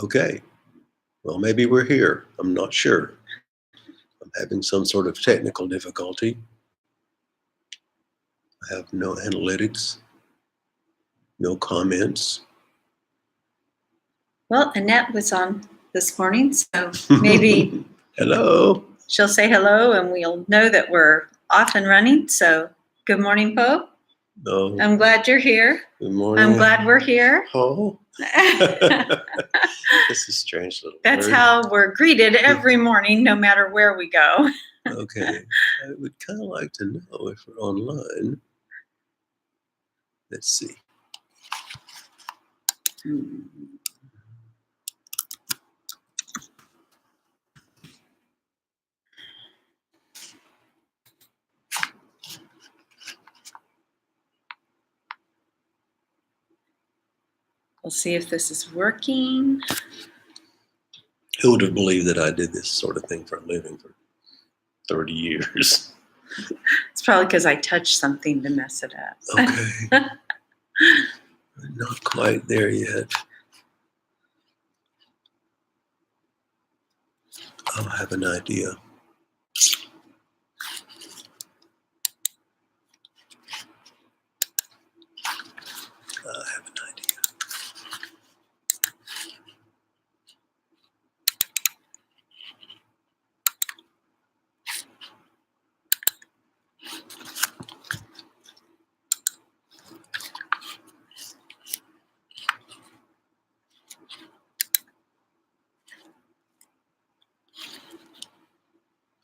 Okay. Well, maybe we're here. I'm not sure. I'm having some sort of technical difficulty. I have no analytics, no comments. Well, Annette was on this morning, so maybe Hello. she'll say hello and we'll know that we're off and running. So good morning, Pope. No. I'm glad you're here. Good morning. I'm glad we're here. Oh. This is strange little That's word. how we're greeted every morning, no matter where we go. Okay. I would kind of like to know if we're online. Let's see. We'll see if this is working. Who would have believed that I did this sort of thing for a living for 30 years? It's probably because I touched something to mess it up. Okay. We're not quite there yet. I'll have an idea. I have an idea.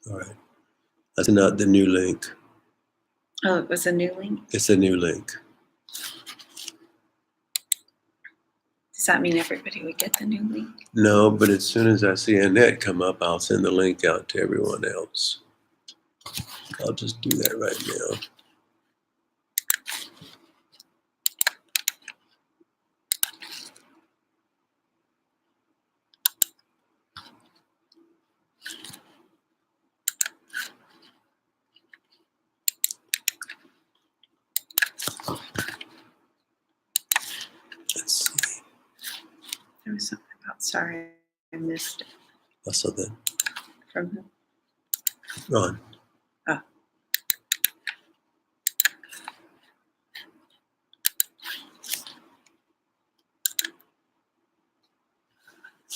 All right. That's not the new link. Oh, it was a new link? It's a new link. Does that mean everybody would get the new link? No, but as soon as I see Annette come up, I'll send the link out to everyone else. I'll just do that right now. Let's see. There was something about, sorry, I missed it. Also then, From who? Ron. Oh.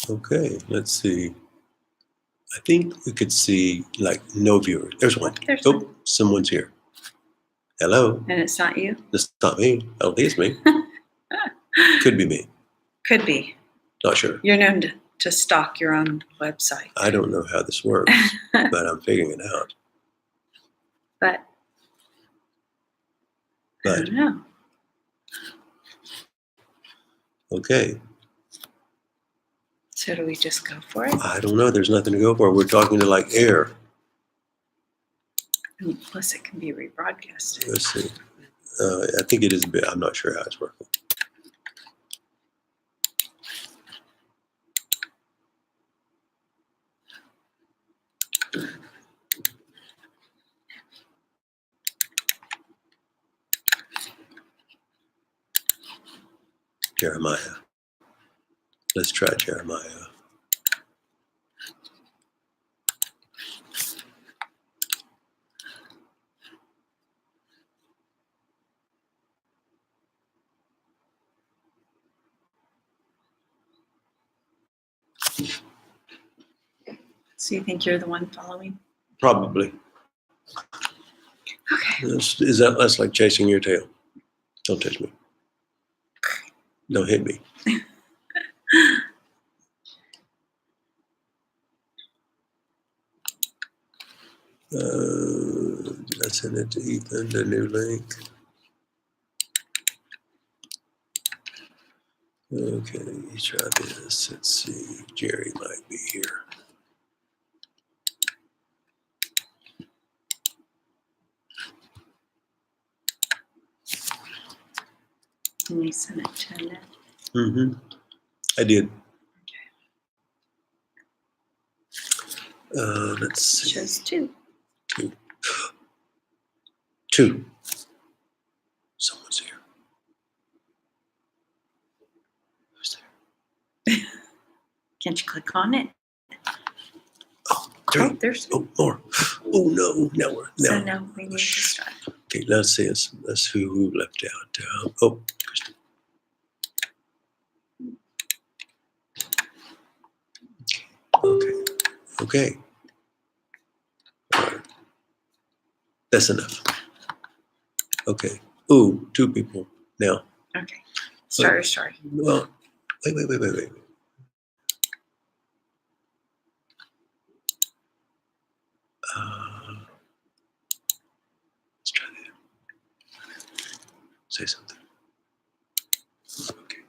Okay, let's see. I think we could see like no viewers. There's one. There's Oh, one. someone's here. Hello. And it's not you? It's not me. I don't think it's me. Could be me. Could be. Not sure. You're known to stalk your own website. I don't know how this works, but I'm figuring it out. But I don't know. Okay. So do we just go for it? I don't know. There's nothing to go for. We're talking to like air. And plus, it can be rebroadcasted. Let's see. I think it is a bit. I'm not sure how it's working. Jeremiah. Let's try Jeremiah. So you think you're the one following? Probably. Okay. Is that less like chasing your tail? Don't touch me. Don't hit me. Did I send it to Ethan, the new link? Okay, you try this. Let's see. Jerry might be here. And you sent it to Annette. Mm-hmm. I did. Let's see. Shows two. Two. Someone's here. Who's there? Can't you click on it? Oh, three. Oh, there's. Oh, more. Oh no! So now we need to start. Okay, let's see. Let's who left out. Oh, Kristen. Okay. All right. That's enough. Okay. Ooh, 2 people now. Okay. Sorry. Well, wait. Let's try that. Say something. Okay.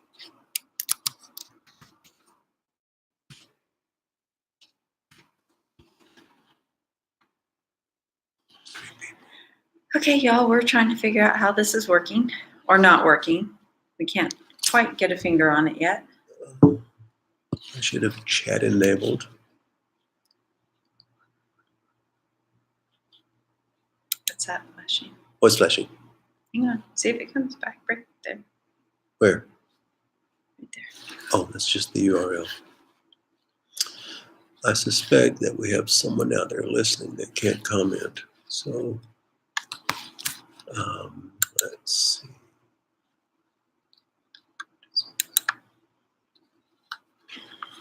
Okay, y'all, we're trying to figure out how this is working or not working. We can't quite get a finger on it yet. I should have chat enabled. What's that flashing? What's flashing? Hang on, see if it comes back right there. Where? Right there. Oh, that's just the URL. I suspect that we have someone out there listening that can't comment. So let's see.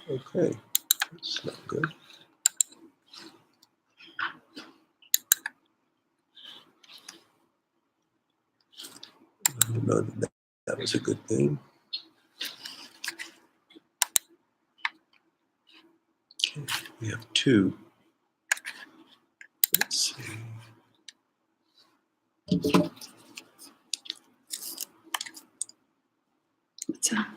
Okay, that's not good. I don't know that was a good thing. Okay, we have 2. Let's see. What's that?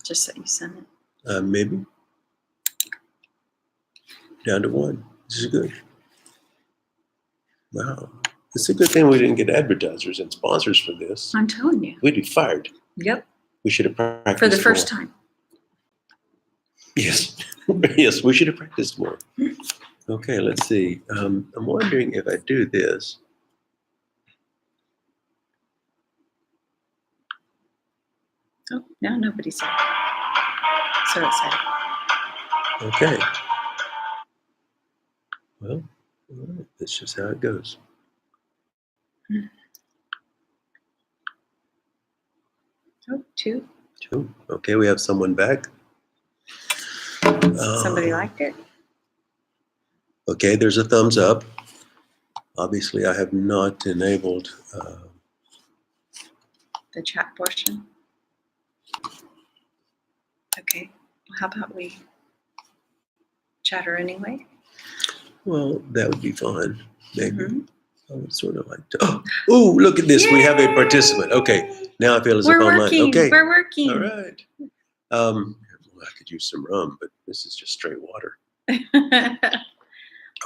Just that you sent it. Maybe. Down to 1. This is good. Wow. It's a good thing we didn't get advertisers and sponsors for this. I'm telling you. We'd be fired. Yep. We should have practiced For the first more. time. Yes. Yes, we should have practiced more. Okay, let's see. I'm wondering if I do this. Oh, now nobody said it. So it said it. Okay. Well, all right, that's just how it goes. Oh, 2. 2. Okay, we have someone back. Somebody liked it. Okay, there's a thumbs up. Obviously, I have not enabled. The chat portion. Okay. Well, how about we chatter anyway? Well, that would be fun. Maybe. Mhm. I would sort of like to. Oh, look at this. We have a participant. Okay, now I feel as if We're I'm working. online. Okay. We're working. All right. I could use some rum, but this is just straight water.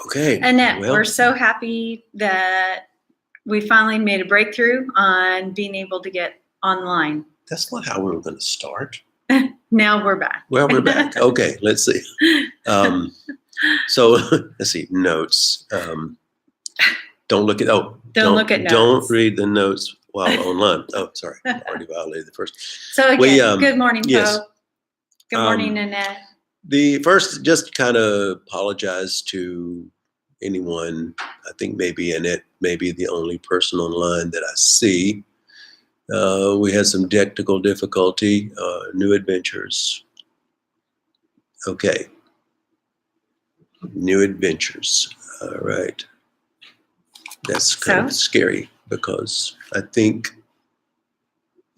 Okay. Annette, well, we're so happy that we finally made a breakthrough on being able to get online. that's not how we were going to start. Now we're back. Well, we're back. Okay, let's see. So let's see. Notes. Don't look at. Don't look at Don't notes. read the notes while online. Oh, sorry. I already violated the first. So again, We, good morning, yes. Poe. Good morning, Annette. The first, just kind of apologize to anyone. I think maybe Annette may be the only person online that I see. We had some technical difficulty. New adventures. Okay. New adventures. All right. That's kind of scary because I think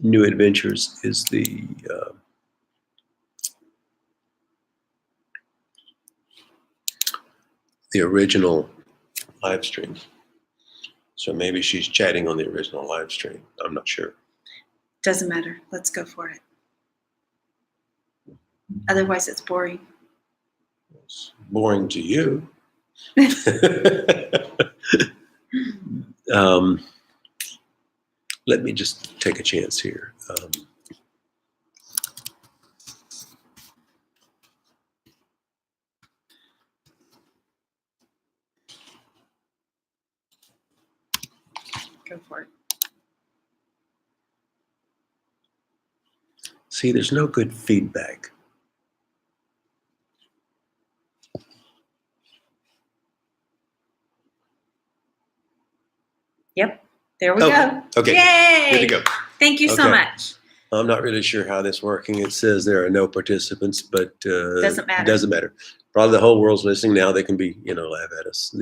New Adventures is the original live stream. So maybe she's chatting on the original live stream. I'm not sure. Doesn't matter. Let's go for it. Otherwise, it's boring. It's boring to you. Let me just take a chance here. Go for it. See, there's no good feedback. Yep. There we Oh, go. okay. Yay! Good to go. Thank you so Okay. much. I'm not really sure how this is working. It says there are no participants, but Doesn't matter. It doesn't matter. Probably the whole world's listening now. They can be, laugh at us.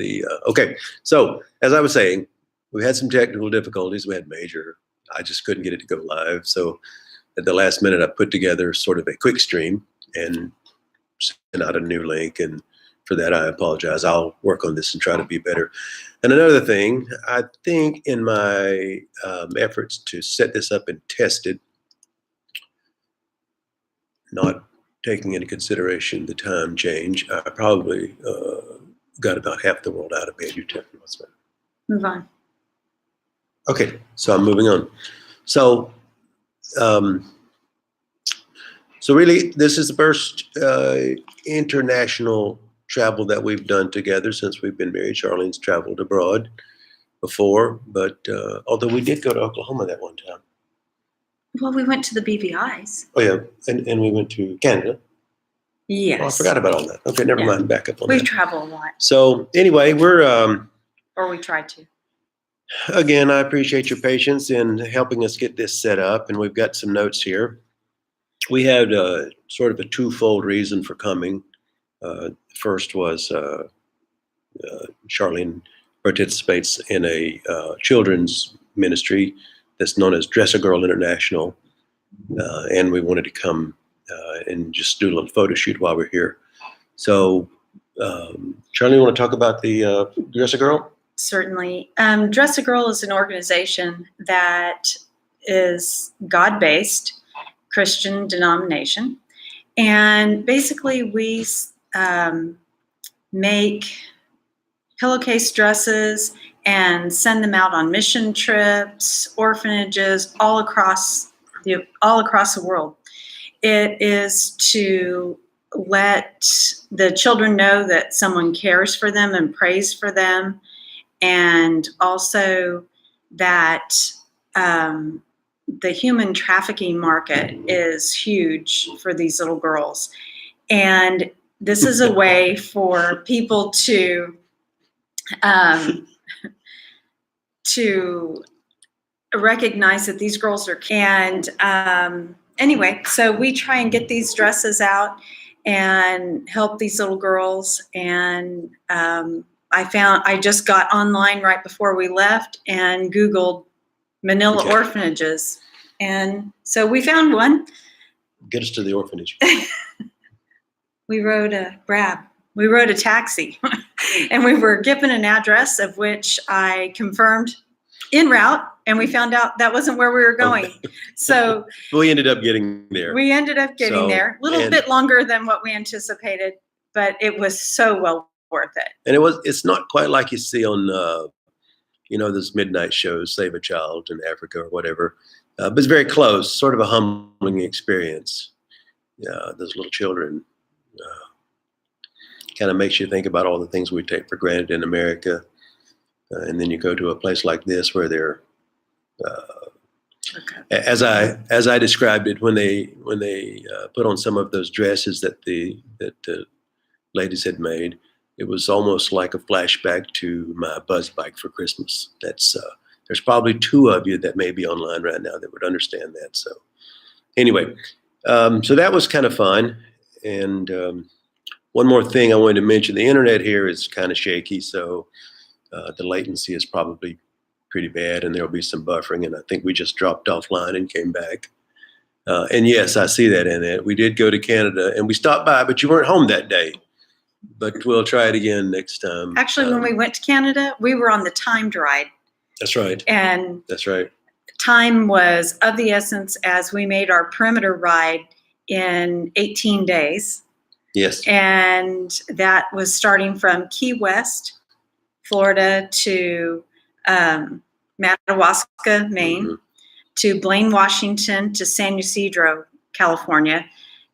Okay. So as I was saying, we had some technical difficulties. We had major. I just couldn't get it to go live. So at the last minute, I put together sort of a quick stream and sent out a new link. And for that, I apologize. I'll work on this and try to be better. And another thing, I think in my efforts to set this up and test it, not taking into consideration the time change, I probably got about half the world out of bed. You tell me what's that. Move on. Okay, so I'm moving on. So, so really, this is the first international travel that we've done together since we've been married. Charlene's traveled abroad before, but although we did go to Oklahoma that one time. Well, we went to the BVI's. Oh yeah, and we went to Canada. Yes. Oh, I forgot about all that. Okay, never Yeah. mind. Back up on We that. travel a lot, So anyway, we're or we try to. again, I appreciate your patience in helping us get this set up, and we've got some notes here. We had sort of a twofold reason for coming. First was Charlene participates in a children's ministry that's known as Dress a Girl International, and we wanted to come and just do a little photo shoot while we're here. So, Charlene, you want to talk about the Dress a Girl? Certainly. Dress a Girl is an organization that is God-based, Christian denomination. And basically we make pillowcase dresses and send them out on mission trips, orphanages, all across the world. It is to let the children know that someone cares for them and prays for them, and also that the human trafficking market is huge for these little girls. And this is a way for people to recognize that these girls are, and anyway, so we try and get these dresses out and help these little girls. And I just got online right before we left and Googled Manila orphanages. And so we found one. Get us to the orphanage. We rode a taxi and we were given an address of which I confirmed en route, and we found out that wasn't where we were going. Okay. So we ended up getting there. we ended up getting there a little bit longer than what we anticipated, but it was so well worth it. And it's not quite like you see on, those midnight shows, Save a Child in Africa or whatever, but it's very close, sort of a humbling experience. Those little children kind of makes you think about all the things we take for granted in America. And then you go to a place like this where they're, as I described it, when they put on some of those dresses that the ladies had made, it was almost like a flashback to my buzz bike for Christmas. That's there's probably two of you that may be online right now that would understand that. So anyway, so that was kind of fun. And one more thing I wanted to mention: the internet here is kind of shaky, so the latency is probably pretty bad, and there'll be some buffering. And I think we just dropped offline and came back. And yes, I see that in it. We did go to Canada, and we stopped by, but you weren't home that day. But we'll try it again next time. Actually, when we went to Canada, we were on the timed ride. That's right. And that's right. Time was of the essence as we made our perimeter ride in 18 days. Yes. And that was starting from Key West, Florida, to Madawaska, Maine, to Blaine, Washington, to San Ysidro, California.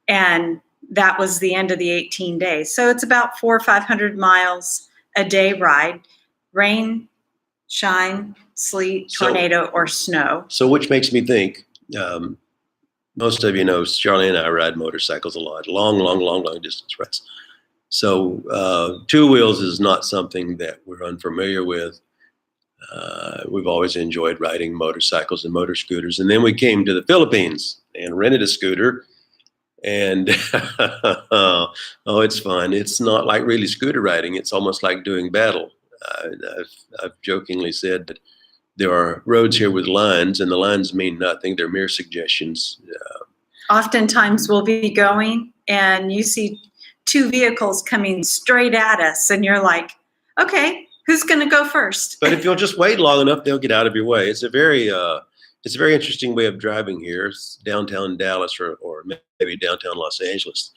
And that was the end of the 18 days. So it's about 400 or 500 miles a day ride, rain, shine, sleet, tornado, or snow. So which makes me think, most of you know, Charlie and I ride motorcycles a lot, long distance rides. So two wheels is not something that we're unfamiliar with. We've always enjoyed riding motorcycles and motor scooters. And then we came to the Philippines and rented a scooter. And oh, it's fun. It's not like really scooter riding. It's almost like doing battle. I've jokingly said that there are roads here with lines, and the lines mean nothing. They're mere suggestions. Oftentimes we'll be going and you see two vehicles coming straight at us and you're like, okay, who's going to go first? But if you'll just wait long enough, they'll get out of your way. It's a very interesting way of driving here. It's downtown Dallas or maybe downtown Los Angeles.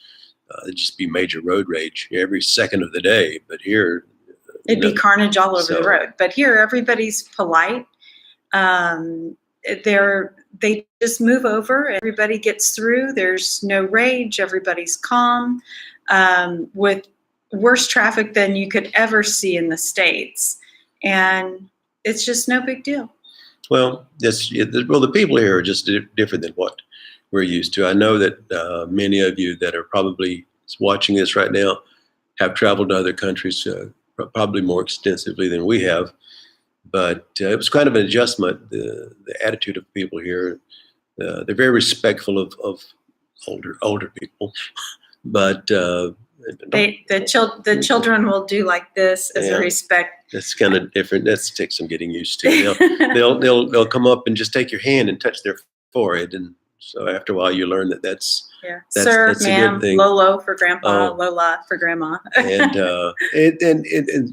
It'd just be major road rage every second of the day. But here, it'd be carnage all over so, the road. But here, everybody's polite. They just move over. Everybody gets through. There's no rage. Everybody's calm. With worse traffic than you could ever see in the States, and it's just no big deal. Well, the people here are just different than what we're used to. I know that many of you that are probably watching this right now have traveled to other countries probably more extensively than we have. But it was kind of an adjustment. The attitude of people here, they're very respectful of older people, but the children will do like this as a respect. That's kind of different. That takes some getting used to. They'll come up and just take your hand and touch their forehead, and so after a while you learn that's sir, that's ma'am, a good thing. Lolo for grandpa, Lola for grandma. and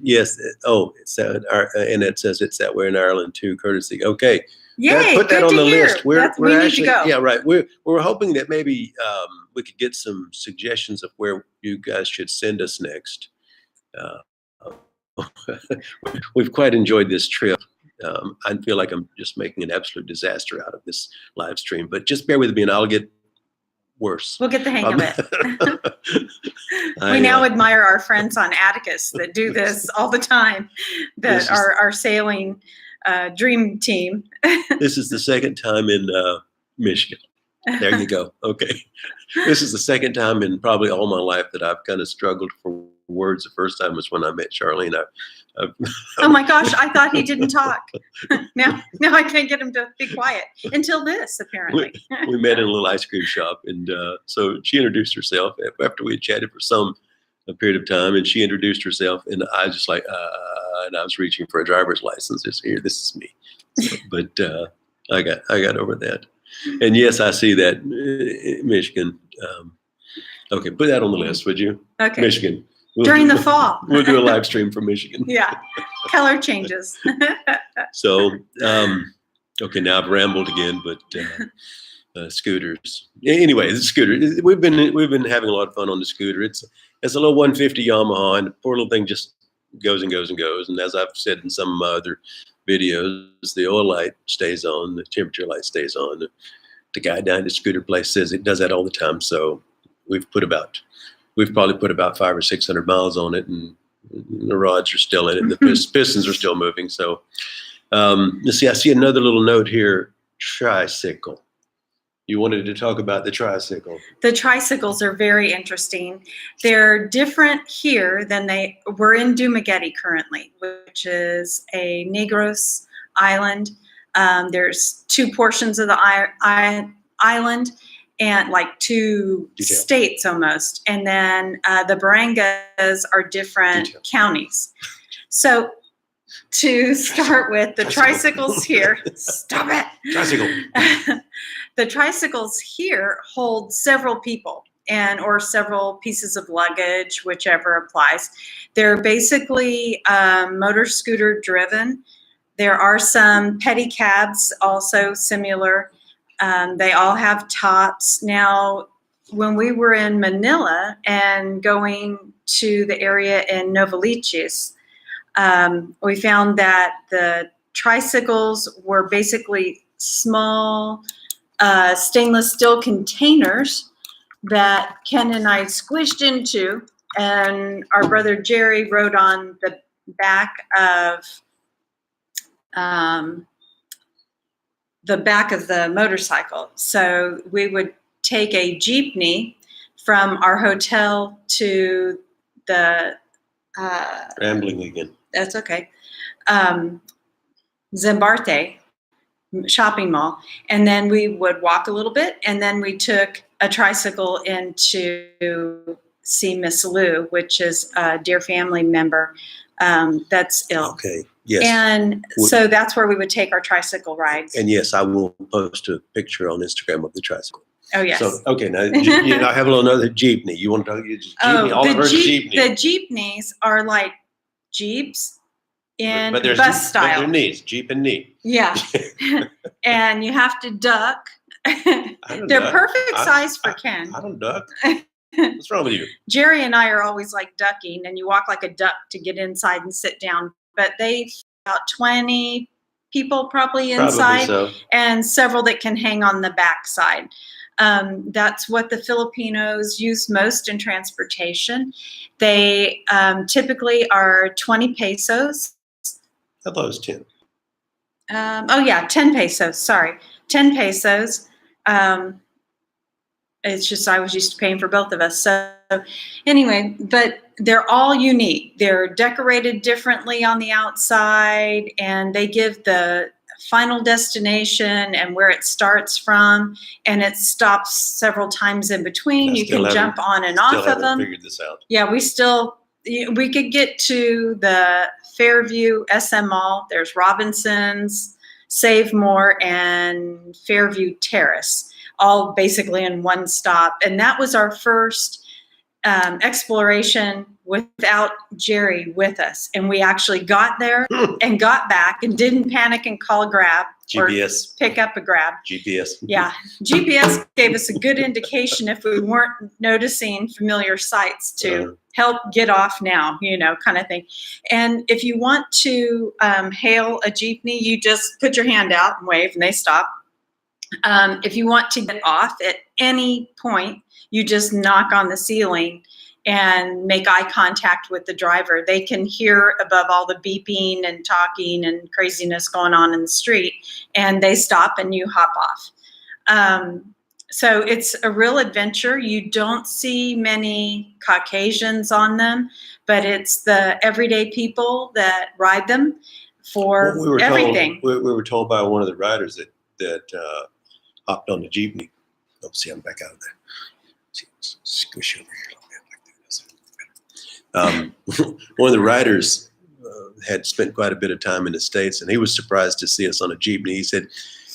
yes, and it says it's that way in Ireland too, courtesy. Okay. Yay, put that on the list. We need to go. Yeah, right. We're hoping that maybe we could get some suggestions of where you guys should send us next. We've quite enjoyed this trip. I feel like I'm just making an absolute disaster out of this live stream, but just bear with me and I'll get worse. We'll get the hang of it. We now admire our friends on Atticus that do this all the time, that are our sailing dream team. This is the second time in Michigan. There you go. Okay. This is the second time in probably all my life that I've kind of struggled for words. The first time was when I met Charlene. Oh my gosh, I thought he didn't talk. Now I can't get him to be quiet until this, apparently. We met in a little ice cream shop, and so she introduced herself after we had chatted for a period of time, and she introduced herself, and I was just like, and I was reaching for a driver's license. Just here, this is me. So, but I got over that. And yes, I see that Michigan. Okay, put that on the list, would you? Okay. Michigan. During the fall. We'll do a live stream from Michigan. Yeah, color changes. So, okay, now I've rambled again, but scooters. Anyway, the scooter. We've been having a lot of fun on the scooter. It's a little 150 Yamaha, and the poor little thing just goes and goes and goes. And as I've said in some other videos, the oil light stays on, the temperature light stays on. The guy down at the scooter place says it does that all the time. So we've probably put about 500 or 600 miles on it, and the rods are still in it, and the pistons are still moving. So let's see. I see another little note here. Tricycle. You wanted to talk about the tricycle. The tricycles are very interesting. They're different here than they were in Dumaguete currently, which is a Negros island. There's two portions of the island and like two states almost. And then the Barangas are different counties. So to start with, the tricycles here, stop it. Tricycle. The tricycles here hold several people or several pieces of luggage, whichever applies. They're basically motor scooter driven. There are some pedicabs also similar. They all have tops. Now, when we were in Manila and going to the area in Novaliches, we found that the tricycles were basically small stainless steel containers that Ken and I squished into, and our brother Jerry rode on the back of the back of the motorcycle. So we would take a jeepney from our hotel to the Rambling again. that's okay, Zambarte shopping mall, and then we would walk a little bit, and then we took a tricycle into see Miss Lou, which is a dear family member that's ill. Okay. Yes. And so that's where we would take our tricycle rides. And yes, I will post a picture on Instagram of the tricycle. Oh, yes. So, okay, now I have another jeepney. You want to talk jeepney? All I've heard is jeepney. The jeepneys are like Jeeps in But there's bus style. But they're knees, Jeep and knee. Yeah. And you have to duck. They're duck. perfect size for Ken. I don't duck. What's wrong with you? Jerry and I are always like ducking, and you walk like a duck to get inside and sit down. But they about 20 people probably inside, Probably so. and several that can hang on the backside. That's what the Filipinos use most in transportation. They typically are 20 pesos. I thought it was 10. 10 pesos. Sorry, 10 pesos. It's just I was used to paying for both of us. So anyway, but they're all unique. They're decorated differently on the outside, and they give the final destination and where it starts from, and it stops several times in between. You can jump on and off of them. Figured this out. Yeah, we could get to the Fairview SM Mall. There's Robinson's, Save More, and Fairview Terrace, all basically in one stop. And that was our first exploration without Jerry with us. And we actually got there and got back and didn't panic and call Grab GPS. or pick up a Grab. GPS. Yeah. GPS gave us a good indication if we weren't noticing familiar sights to help get off now, kind of thing. And if you want to hail a jeepney, you just put your hand out and wave and they stop. If you want to get off at any point, you just knock on the ceiling and make eye contact with the driver. They can hear above all the beeping and talking and craziness going on in the street, and they stop and you hop off. So it's a real adventure. You don't see many Caucasians on them, but it's the everyday people that ride them for everything. We were told by one of the riders that hopped on the jeepney. Oh, see, I'm back out of there. Squish over here a little bit. One of the riders had spent quite a bit of time in the States, and he was surprised to see us on a jeepney. He said,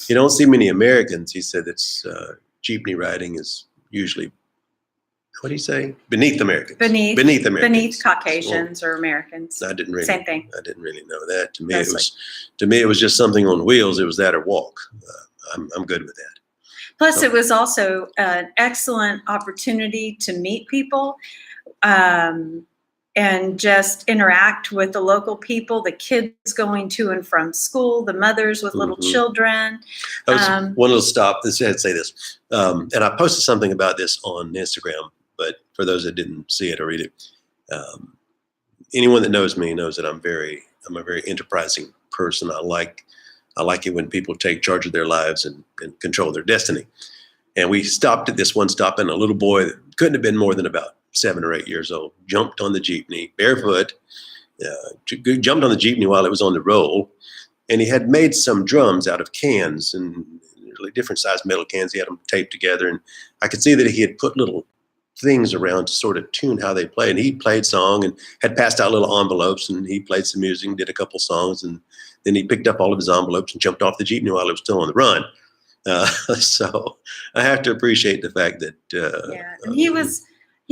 "You don't see many Americans." He said, "It's jeepney riding is usually, what do you say? Beneath Americans. Beneath Americans. Beneath Caucasians or Americans. I didn't really, same thing. I didn't really know that. To me, it was just something on wheels. It was that or walk. I'm good with that. Plus, it was also an excellent opportunity to meet people and just interact with the local people, the kids going to and from school, the mothers with little children. One little stop. I had to say this. And I posted something about this on Instagram, but for those that didn't see it or read it, anyone that knows me knows that I'm a very enterprising person. I like it when people take charge of their lives and control their destiny. And we stopped at this one stop, and a little boy that couldn't have been more than about 7 or 8 years old jumped on the jeepney barefoot, jumped on the jeepney while it was on the roll, and he had made some drums out of cans and really different sized metal cans. He had them taped together, and I could see that he had put little things around to sort of tune how they play. And he played song and had passed out little envelopes, and he played some music, did a couple songs, and then he picked up all of his envelopes and jumped off the jeepney while it was still on the run. So I have to appreciate the fact that and he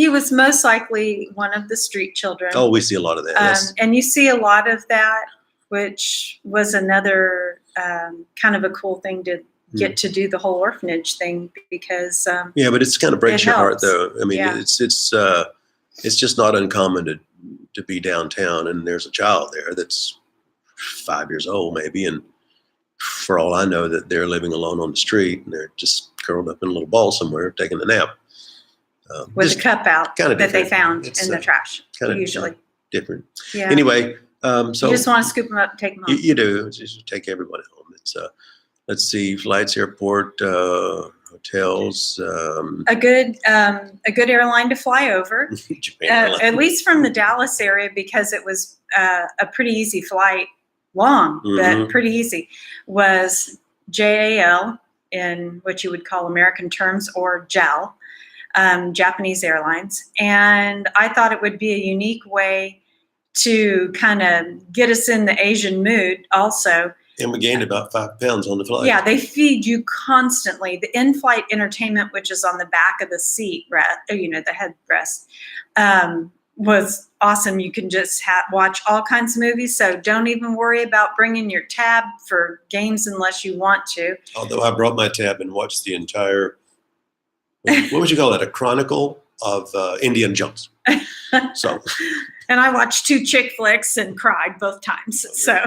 was most likely one of the street children. Oh, we see a lot of that. Yes. And you see a lot of that, which was another kind of a cool thing to get to do the whole orphanage thing, because yeah, but it's kind of breaks your heart, though. I mean, it's just not uncommon to be downtown and there's a child there that's 5 years old maybe, and for all I know that they're living alone on the street and they're just curled up in a little ball somewhere taking a nap. With a cup out that they found in the trash, usually. Different. Yeah. Anyway, so you just want to scoop them up and take them home. You do. Just take everybody home. It's let's see, flights, airport, hotels, A good airline to fly over, Japan. at least from the Dallas area, because it was a pretty easy flight, long, but Mhm. pretty easy, was JAL, in what you would call American terms, or JAL, Japanese Airlines. And I thought it would be a unique way to kind of get us in the Asian mood also. And we gained about 5 pounds on the flight. Yeah, they feed you constantly. The in-flight entertainment, which is on the back of the seat, the headrest, was awesome. You can just watch all kinds of movies. So don't even worry about bringing your tab for games unless you want to. Although I brought my tab and watched the entire, what would you call it, a chronicle of Indiana Jones. So, and I watched 2 chick flicks and cried both times. So,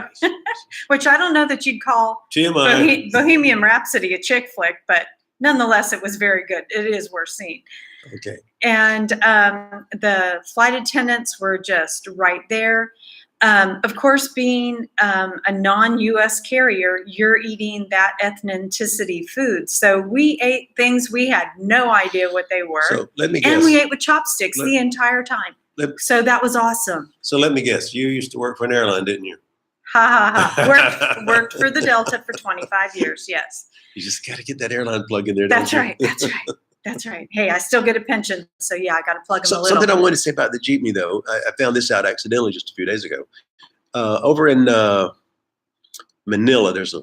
which I don't know that you'd call TMI. Bohemian Rhapsody a chick flick, but nonetheless, it was very good. It is worth seeing. Okay. And the flight attendants were just right there. Of course, being a non-U.S. carrier, you're eating that ethnicity food. So we ate things we had no idea what they were. So let me guess. And we ate with chopsticks the entire time. So that was awesome. So let me guess. You used to work for an airline, didn't you? Ha ha ha. Worked for the Delta for 25 years, yes. You just got to get that airline plug in there, That's don't you? right. That's right. That's right. Hey, I still get a pension, so yeah, I got to plug them a little. Something I wanted to say about the jeepney, though, I found this out accidentally just a few days ago. Over in Manila, it's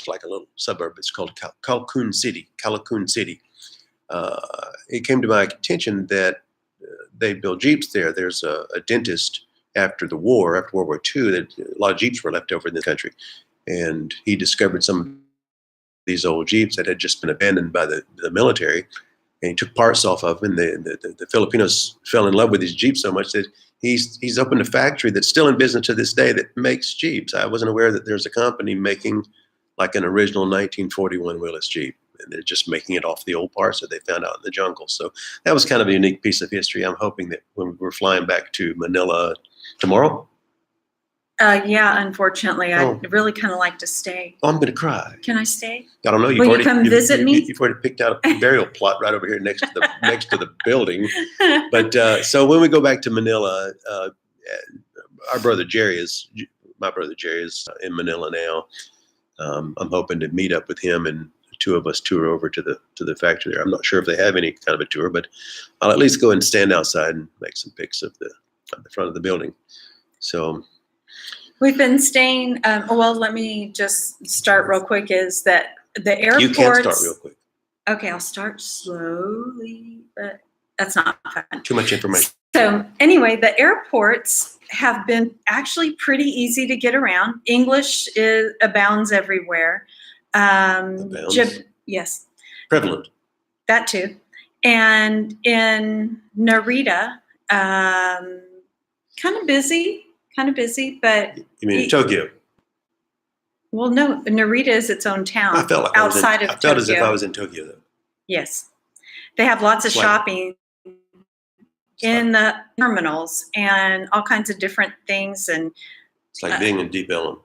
like a little suburb. It's called Calhoun City. It came to my attention that they build Jeeps there. There's a dentist after World War II, that a lot of Jeeps were left over in the country, and he discovered some of these old Jeeps that had just been abandoned by the military, and he took parts off of them. And the Filipinos fell in love with these Jeeps so much that he's opened a factory that's still in business to this day that makes Jeeps. I wasn't aware that there's a company making like an original 1941 Willys Jeep, and they're just making it off the old parts that they found out in the jungle. So that was kind of a unique piece of history. I'm hoping that when we're flying back to Manila tomorrow. Yeah, unfortunately, I'd really kind of like to stay. Oh, I'm going to cry. Can I stay? I don't know. Will you come visit me? You've already picked out a burial plot right over here next to the building. But so when we go back to Manila, my brother Jerry is in Manila now. I'm hoping to meet up with him, and the 2 of us tour over to the factory there. I'm not sure if they have any kind of a tour, but I'll at least go and stand outside and make some pics of the front of the building. So. We've been staying, well, let me just start real quick, is that the airports. You can't start real quick. Okay, I'll start slowly, but that's not fun. Too much information. So anyway, the airports have been actually pretty easy to get around. English abounds everywhere. Abounds? Yes. Prevalent. That too. And in Narita, kind of busy, but. You mean in Tokyo? Well, no, Narita is its own town. I felt like outside of Tokyo. I felt as if I was in Tokyo, though. Yes. They have lots of shopping in the terminals and all kinds of different things. And it's like being in Deep Ellum,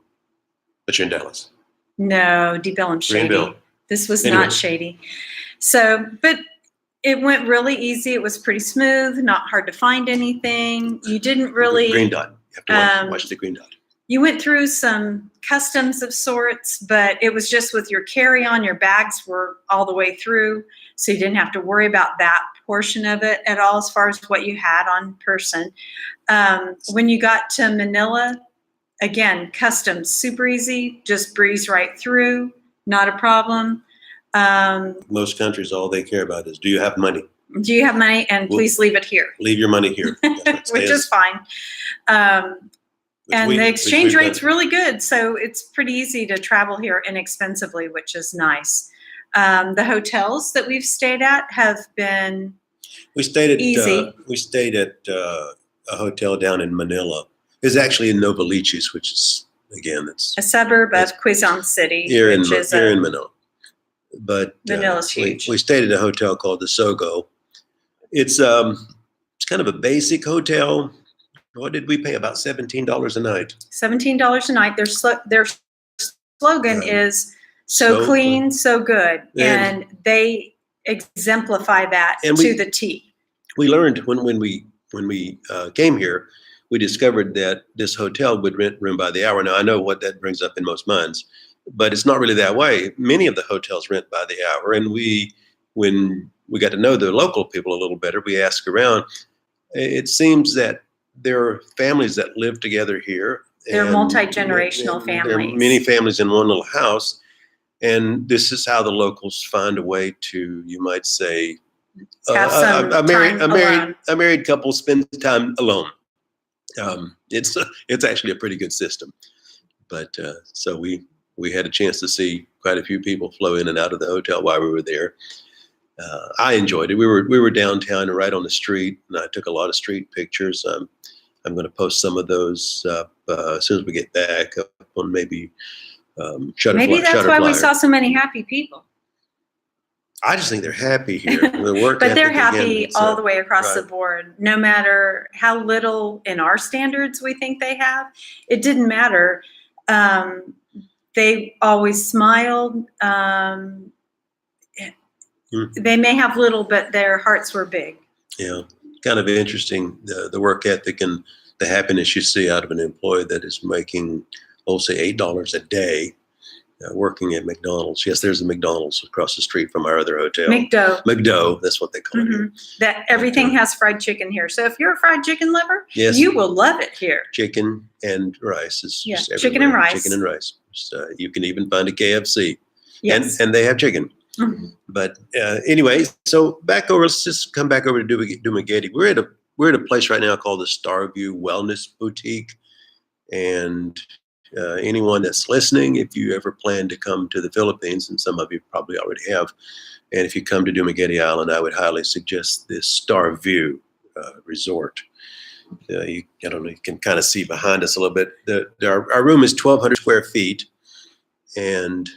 but you're in Dallas. No, Deep Ellum shady. Greenville. This was not shady. So, but it went really easy. It was pretty smooth, not hard to find anything. You didn't really. Green dot. You have to watch the green dot. You went through some customs of sorts, but it was just with your carry-on. Your bags were all the way through, so you didn't have to worry about that portion of it at all as far as what you had on person. When you got to Manila, again, customs, super easy, just breeze right through, not a problem. Most countries, all they care about is, do you have money? Do you have money? And please leave it here. Leave your money here. Which is fine. And the exchange rate's really good, so it's pretty easy to travel here inexpensively, which is nice. The hotels that we've stayed at have been easy. We stayed at a hotel down in Manila. It was actually in Novaliches, which is, again, it's a suburb of Quezon City. Here in Manila. But Manila's huge. We stayed at a hotel called the Sogo. It's kind of a basic hotel. What did we pay? About $17 a night. $17 a night. Their slogan is So So clean, so good. And- And they exemplify that And to the T. we learned when we came here, we discovered that this hotel would rent room by the hour. Now I know what that brings up in most minds, but it's not really that way. Many of the hotels rent by the hour, and when we got to know the local people a little better, we asked around. It seems that there are families that live together here. They're and- multi-generational and There are families. many families in one little house, and this is how the locals find a way to, you might say, Have some a married time alone. a married couple spends time alone. It's actually a pretty good system. But so we had a chance to see quite a few people flow in and out of the hotel while we were there. I enjoyed it. We were downtown and right on the street, and I took a lot of street pictures. I'm going to post some of those as soon as we get back up on maybe Shutterfly. Maybe that's why we Shutterflyer. saw so many happy people. I just think they're happy here. The work But they're ethic, again, happy it's, all the way across the right. board, no matter how little in our standards we think they have. It didn't matter. They always smiled. They may have little, but their hearts were big. Yeah, kind of interesting, the work ethic and the happiness you see out of an employee that is making, say, $8 a day working at McDonald's. Yes, there's a McDonald's across the street from our other hotel. McDo, that's what they call it here. That everything has fried chicken here. So if you're a fried chicken lover, Yes. you will love it here. Chicken and rice is just chicken and everywhere. rice. Chicken and rice. So you can even find a KFC. Yes. And they have chicken. Mhm. But anyway, so let's just come back over to Dumaguete. We're at a place right now called the Starview Wellness Boutique. And anyone that's listening, if you ever plan to come to the Philippines, and some of you probably already have, and if you come to Dumaguete Island, I would highly suggest this Starview resort. I don't know, you can kind of see behind us a little bit. Our room is 1,200 square feet, and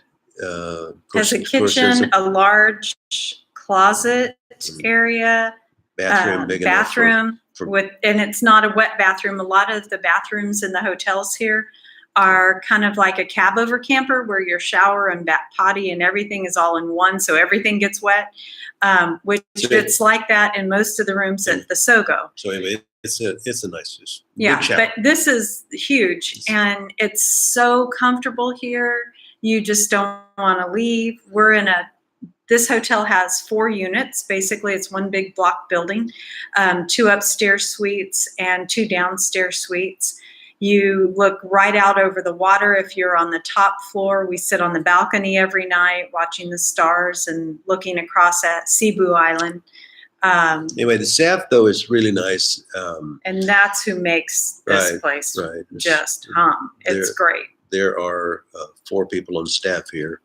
Has a kitchen, a large closet area, bathroom, big enough bathroom and it's not a wet bathroom. A lot of the bathrooms in the hotels here are kind of like a cab over camper where your shower and potty and everything is all in one, so everything gets wet, which it's like that in most of the rooms at the Sogo. So anyway, it's a nice, Yeah, big shower. but this is huge, and it's so comfortable here. You just don't want to leave. This hotel has 4 units. Basically, it's one big block building, 2 upstairs suites and 2 downstairs suites. You look right out over the water. If you're on the top floor, we sit on the balcony every night watching the stars and looking across at Cebu Island. Anyway, the staff, though, is really nice. And that's who makes this place just hum. It's great. There are 4 people on staff here,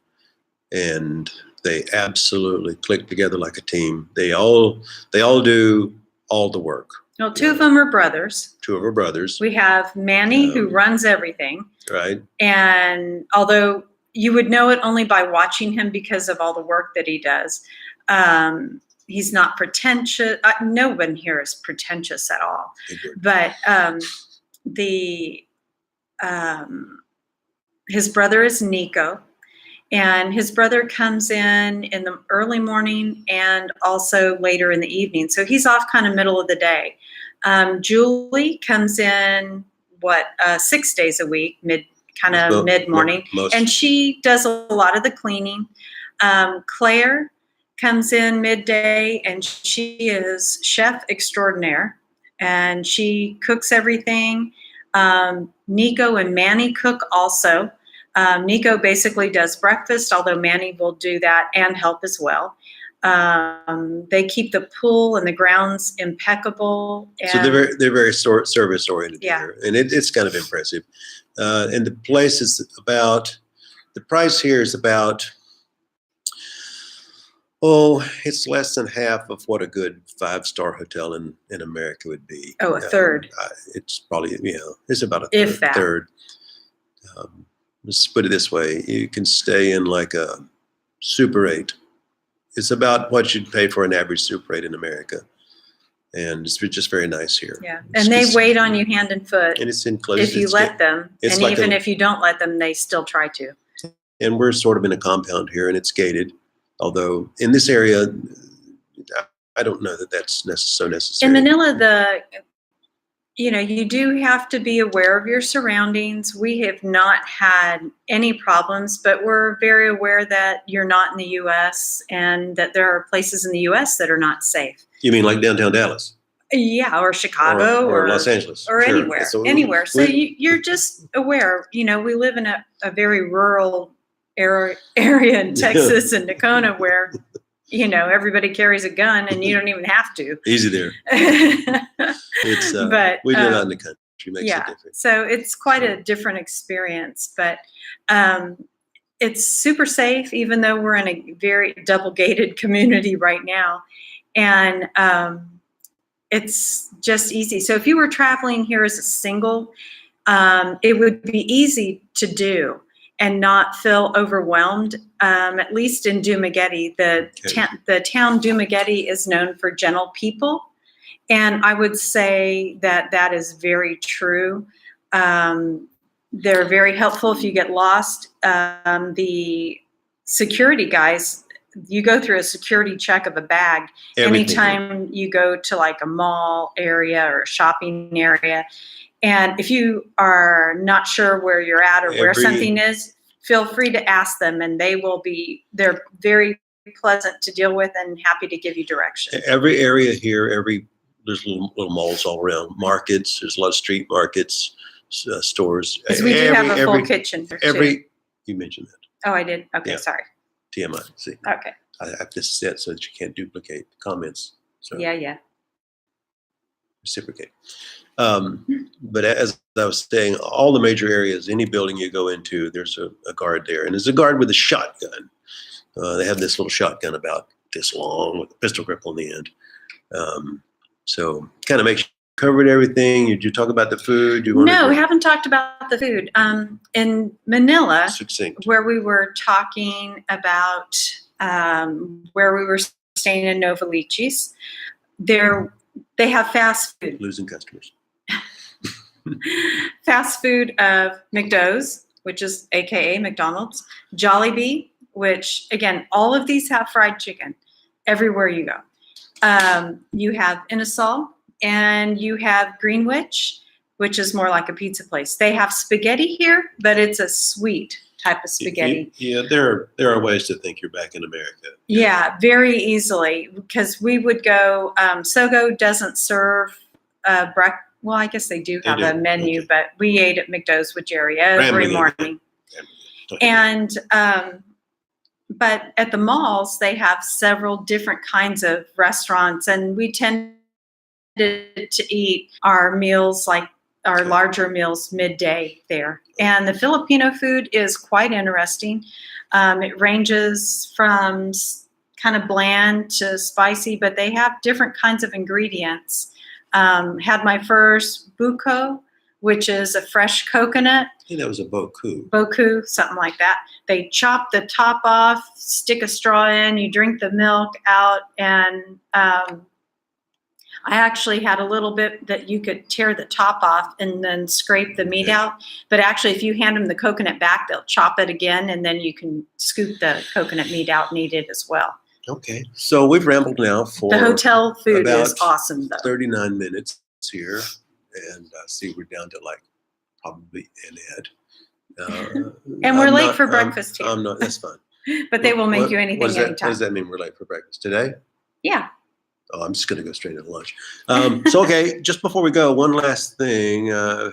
and they absolutely click together like a team. They all do all the work. Well, 2 of them are brothers. 2 of our brothers. We have Manny, who runs everything. Right. And although you would know it only by watching him because of all the work that he does, he's not pretentious. No one here is pretentious at all. But his brother is Nico, and his brother comes in the early morning and also later in the evening. So he's off kind of middle of the day. Julie comes in 6 days a week, mid-morning, and she does a lot of the cleaning. Claire comes in midday, and she is chef extraordinaire, and she cooks everything. Nico and Manny cook also. Nico basically does breakfast, although Manny will do that and help as well. They keep the pool and the grounds impeccable. So they're very service oriented here, and it's kind of impressive. And the place is the price here is about, it's less than half of what a good 5-star hotel in America would be. Oh, a third. It's probably, it's about a third. If that. Third. Let's put it this way. You can stay in like a Super 8. It's about what you'd pay for an average Super 8 in America. And it's just very nice here. Yeah, and they wait on you hand and foot. And it's enclosed. If you let them. And like even if you don't let them, they still try to. and we're sort of in a compound here, and it's gated. Although in this area, I don't know that that's so necessary. In Manila, you do have to be aware of your surroundings. We have not had any problems, but we're very aware that you're not in the U.S. and that there are places in the U.S. that are not safe. You mean like downtown Dallas? Yeah, or Chicago, or Los Angeles, or sure. anywhere, So anywhere. So you're just aware. We live in a very rural area in Texas and Nakona where, everybody carries a gun and you don't even have to. Easy there. It's but we live out in the country. Makes yeah, a difference. so it's quite a different experience, but it's super safe, even though we're in a very double gated community right now, and it's just easy. So if you were traveling here as a single, it would be easy to do and not feel overwhelmed. At least in Dumaguete, the town Dumaguete is known for gentle people. And I would say that is very true. They're very helpful if you get lost. The security guys, you go through a security check of a bag anytime you go to like a mall area or a shopping area. And if you are not sure where you're at or where something is, feel free to ask them, and they're very pleasant to deal with and happy to give you directions. Every area here, there's little malls all around, markets, there's a lot of street markets, stores. Because we do have a full kitchen here too. You mentioned that. Oh, I did? Okay, yeah. Sorry. TMI, see. Okay. I've just said so that you can't duplicate the comments. So Yeah. Reciprocate. But as I was saying, all the major areas, any building you go into, there's a guard there. And there's a guard with a shotgun. They have this little shotgun about this long with a pistol grip on the end. So kind of make sure you covered everything. Did you talk about the food? No, we haven't talked about the food. In Manila, succinct. Where we were talking about where we were staying in Novaliches, they have fast food. Losing customers. Fast food of McDo's, which is AKA McDonald's, Jollibee, which again, all of these have fried chicken everywhere you go. You have Inasal, and you have Greenwich, which is more like a pizza place. They have spaghetti here, but it's a sweet type of spaghetti. Yeah, there are ways to think you're back in America. Yeah, very easily, because we would go, Sogo doesn't serve breakfast. Well, I guess they do have a menu, okay. But we ate at McDo's with Jerry every morning. And but at the malls, they have several different kinds of restaurants, and we tended to eat our meals, like our larger meals, midday there. And the Filipino food is quite interesting. It ranges from kind of bland to spicy, but they have different kinds of ingredients. Had my first buko, which is a fresh coconut. I think that was a boku. Boku, something like that. They chop the top off, stick a straw in, you drink the milk out, and I actually had a little bit that you could tear the top off and then scrape the meat out. But actually, if you hand them the coconut back, they'll chop it again, and then you can scoop the coconut meat out and eat it as well. Okay, so we've rambled now for the hotel food is awesome, though. 39 minutes here, and I see we're down to like probably an ed. And we're late for breakfast here. I'm not. That's fine. But they will make you anything anytime. What does that mean? We're late for breakfast today? Yeah. Oh, I'm just going to go straight to lunch. So okay, just before we go, one last thing. I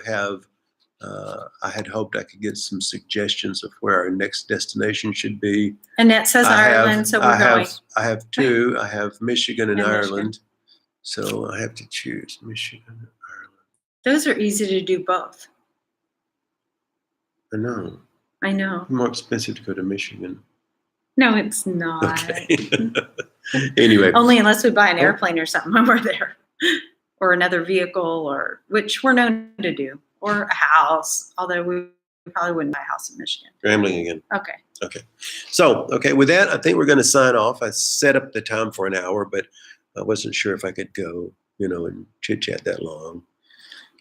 had hoped I could get some suggestions of where our next destination should be. Annette says Ireland, so we're going. I have two. I have Michigan and Ireland. So I have to choose Michigan and Ireland. Those are easy to do both. I know. It's more expensive to go to Michigan. No, it's not. Okay. Anyway. Only unless we buy an airplane or something when we're there. Or another vehicle, which we're known to do. Or a house, although we probably wouldn't buy a house in Michigan. Rambling again. Okay. So, with that, I think we're going to sign off. I set up the time for an hour, but I wasn't sure if I could go, and chit-chat that long.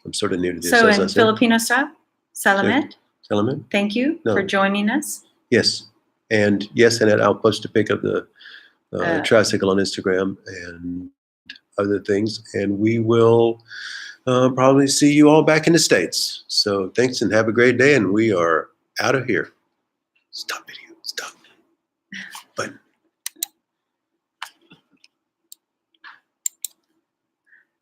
I'm sort of new to this. So in Filipino style, Salamat. Salamat. Thank you for joining us. Yes. And yes, Annette, I'll post a pic of the tricycle on Instagram and other things. And we will probably see you all back in the States. So thanks and have a great day. And we are out of here. Stop video. Stop. Button.